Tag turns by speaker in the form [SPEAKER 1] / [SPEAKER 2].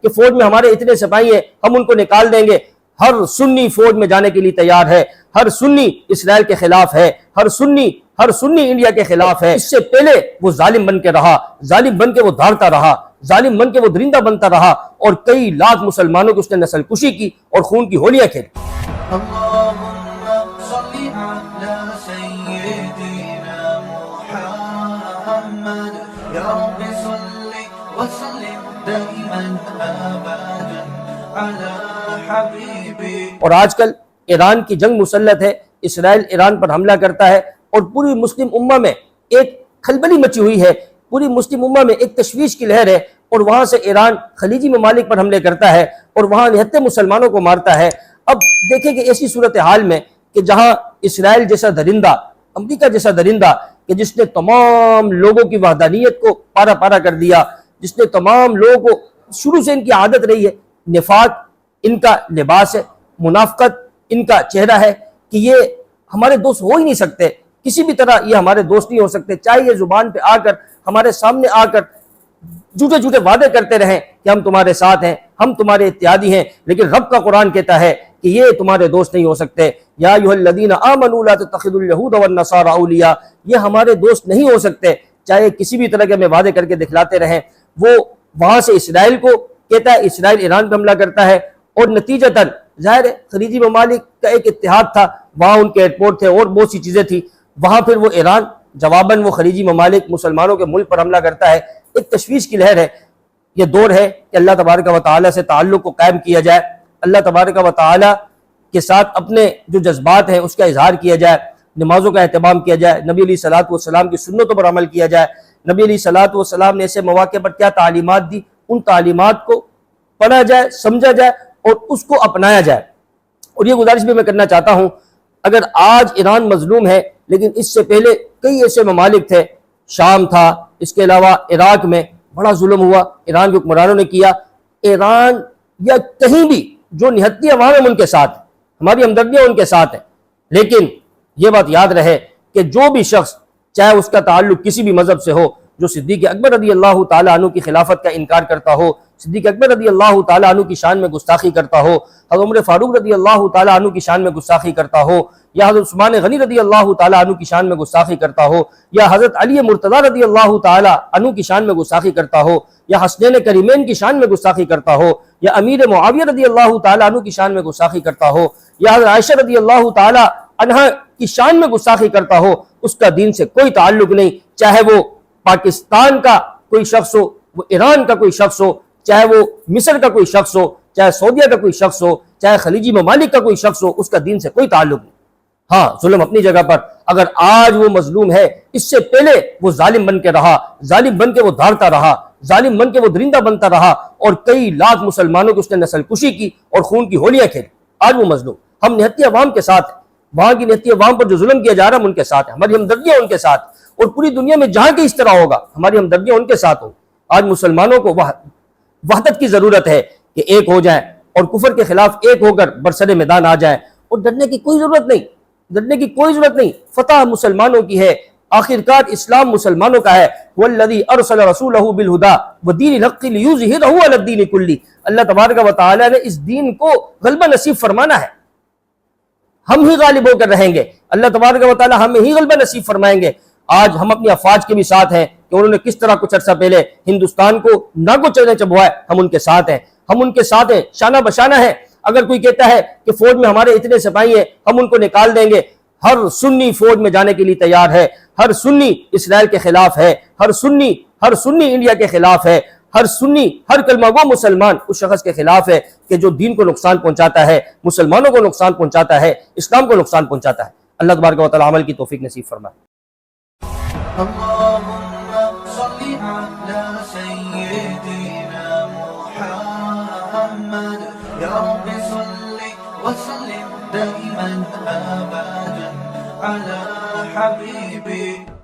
[SPEAKER 1] کہ فوج میں ہمارے اتنے سپاہی ہیں، ہم ان کو نکال دیں گے۔ ہر سنی فوج میں جانے کے لیے تیار ہے، ہر سنی اسرائیل کے خلاف ہے، ہر سنی انڈیا کے خلاف ہے۔ اس سے پہلے وہ ظالم بن کے رہا، ظالم بن کے وہ دھاڑتا رہا، ظالم بن کے وہ درندہ بنتا رہا، اور کئی لاکھ مسلمانوں کی اس نے نسل کشی کی اور خون کی ہولیاں کھیلی۔
[SPEAKER 2] اللہم صلی علی سیدنا محمد یا رب صلی وسلم دائما ابدا علی حبیبی۔
[SPEAKER 1] اور آج کل ایران کی جنگ مسلط ہے، اسرائیل ایران پر حملہ کرتا ہے، اور پوری مسلم امہ میں ایک کھلبلی مچی ہوئی ہے، پوری مسلم امہ میں ایک تشویش کی لہر ہے، اور وہاں سے ایران خلیجی ممالک پر حملے کرتا ہے اور وہاں نہتے مسلمانوں کو مارتا ہے۔ اب دیکھیں کہ ایسی صورتحال میں کہ جہاں اسرائیل جیسا درندہ، امریکہ جیسا درندہ کہ جس نے تمام لوگوں کی وحدانیت کو پارا پارا کر دیا، جس نے تمام لوگوں کو، شروع سے ان کی عادت رہی ہے، نفاق ان کا لباس ہے، منافقت ان کا چہرہ ہے، کہ یہ ہمارے دوست ہو ہی نہیں سکتے، کسی بھی طرح یہ ہمارے دوست نہیں ہو سکتے، چاہے یہ زبان پہ آ کر ہمارے سامنے آ کر جھوٹے جھوٹے وعدے کرتے رہیں کہ ہم تمہارے ساتھ ہیں، ہم تمہارے اتحادی ہیں، لیکن رب کا قرآن کہتا ہے کہ یہ تمہارے دوست نہیں ہو سکتے۔ یا ایھا الذین آمنوا لا تتخذوا اليہود والنصارى اولیاء، یہ ہمارے دوست نہیں ہو سکتے، چاہے کسی بھی طرح کے ہمیں وعدے کر کے دکھلاتے رہیں۔ وہ وہاں سے اسرائیل کو کہتا ہے، اسرائیل ایران پہ حملہ کرتا ہے، اور نتیجتاً ظاہر ہے خلیجی ممالک کا ایک اتحاد تھا، وہاں ان کے ایئرپورٹ تھے اور بہت سی چیزیں تھیں، وہاں پھر وہ ایران جواباً وہ خلیجی ممالک مسلمانوں کے ملک پر حملہ کرتا ہے۔ ایک تشویش کی لہر ہے۔ یہ دور ہے کہ اللہ تبارک و تعالیٰ سے تعلق کو قائم کیا جائے، اللہ تبارک و تعالیٰ کے ساتھ اپنے جو جذبات ہیں اس کا اظہار کیا جائے، نمازوں کا اہتمام کیا جائے، نبی علیہ الصلوۃ والسلام کی سنتوں پر عمل کیا جائے۔ نبی علیہ الصلوۃ والسلام نے ایسے مواقع پر کیا تعلیمات دی، ان تعلیمات کو پڑھا جائے، سمجھا جائے اور اس کو اپنایا جائے۔ اور یہ گزارش بھی میں کرنا چاہتا ہوں، اگر آج ایران مظلوم ہے، لیکن اس سے پہلے کئی ایسے ممالک تھے، شام تھا، اس کے علاوہ عراق میں بڑا ظلم ہوا، ایران کے حکمرانوں نے کیا۔ ایران یا کہیں بھی جو نہتی عوام ہے ان کے ساتھ، ہماری ہمدردیاں ان کے ساتھ ہیں، لیکن یہ بات یاد رہے کہ جو بھی شخص چاہے اس کا تعلق کسی بھی مذہب سے ہو، جو صدیق اکبر رضی اللہ تعالیٰ عنہ کی خلافت کا انکار کرتا ہو، صدیق اکبر رضی اللہ تعالیٰ عنہ کی شان میں گستاخی کرتا ہو، حضرت عمر فاروق رضی اللہ تعالیٰ عنہ کی شان میں گستاخی کرتا ہو، یا حضرت عثمان غنی رضی اللہ تعالیٰ عنہ کی شان میں گستاخی کرتا ہو، یا حضرت علی مرتضیٰ رضی اللہ تعالیٰ عنہ کی شان میں گستاخی کرتا ہو، یا حسنین کریمین کی شان میں گستاخی کرتا ہو، یا امیر معاویہ رضی اللہ تعالیٰ عنہ کی شان میں گستاخی کرتا ہو، یا حضرت عائشہ رضی اللہ تعالیٰ عنہا کی شان میں گستاخی کرتا ہو، اس کا دین سے کوئی تعلق نہیں، چاہے وہ پاکستان کا کوئی شخص ہو، وہ ایران کا کوئی شخص ہو، چاہے وہ مصر کا کوئی شخص ہو، چاہے سعودیہ کا کوئی شخص ہو، چاہے خلیجی ممالک کا کوئی شخص ہو، اس کا دین سے کوئی تعلق نہیں۔ ہاں، ظلم اپنی جگہ پر، اگر آج وہ مظلوم ہے، اس سے پہلے وہ ظالم بن کے رہا، ظالم بن کے وہ دھاڑتا رہا، ظالم بن کے وہ درندہ بنتا رہا، اور کئی لاکھ مسلمانوں کی اس نے نسل کشی کی اور خون کی ہولیاں کھیلی۔ آج وہ مظلوم، ہم نہتی عوام کے ساتھ ہیں، وہاں کی نہتی عوام پر جو ظلم کیا جا رہا ہے ہم ان کے ساتھ ہیں، ہماری ہمدردیاں ان کے ساتھ، اور پوری دنیا میں جہاں کہ اس طرح ہوگا ہماری ہمدردیاں ان کے ساتھ ہوں۔ آج مسلمانوں کو وحدت کی ضرورت ہے کہ ایک ہو جائیں اور کفر کے خلاف ایک ہو کر برسر میدان آ جائیں، اور ڈرنے کی کوئی ضرورت نہیں، ڈرنے کی کوئی ضرورت نہیں۔ فتح مسلمانوں کی ہے، آخرکار اسلام مسلمانوں کا ہے۔ والذی ارسل رسولہ بالہدی ودین الحق لیظہرہ علی الدین کلہ، اللہ تبارک و تعالی نے اس دین کو غلبہ نصیب فرمانا ہے، ہم ہی غالب ہو کر رہیں گے، اللہ تبارک و تعالی ہمیں ہی غلبہ نصیب فرمائیں گے۔ آج ہم اپنی افواج کے بھی ساتھ ہیں کہ انہوں نے کس طرح کچھ عرصہ پہلے ہندوستان کو ناگو چلنے چبوائے، ہم ان کے ساتھ ہیں، ہم ان کے ساتھ ہیں، شانہ بشانہ ہیں۔ اگر کوئی کہتا ہے کہ فوج میں ہمارے اتنے سپاہی ہیں، ہم ان کو نکال دیں گے، ہر سنی فوج میں جانے کے لیے تیار ہے، ہر سنی اسرائیل کے خلاف ہے، ہر سنی انڈیا کے خلاف ہے، ہر سنی، ہر کلمہ گو مسلمان اس شخص کے خلاف ہے کہ جو دین کو نقصان پہنچاتا ہے، مسلمانوں کو نقصان پہنچاتا ہے، اسلام کو نقصان پہنچاتا ہے۔ اللہ تبارک و تعالی عمل کی توفیق نصیب فرمائے۔
[SPEAKER 2] اللہم صلی علی سیدنا محمد یا رب صلی وسلم دائما ابدا علی حبیبی۔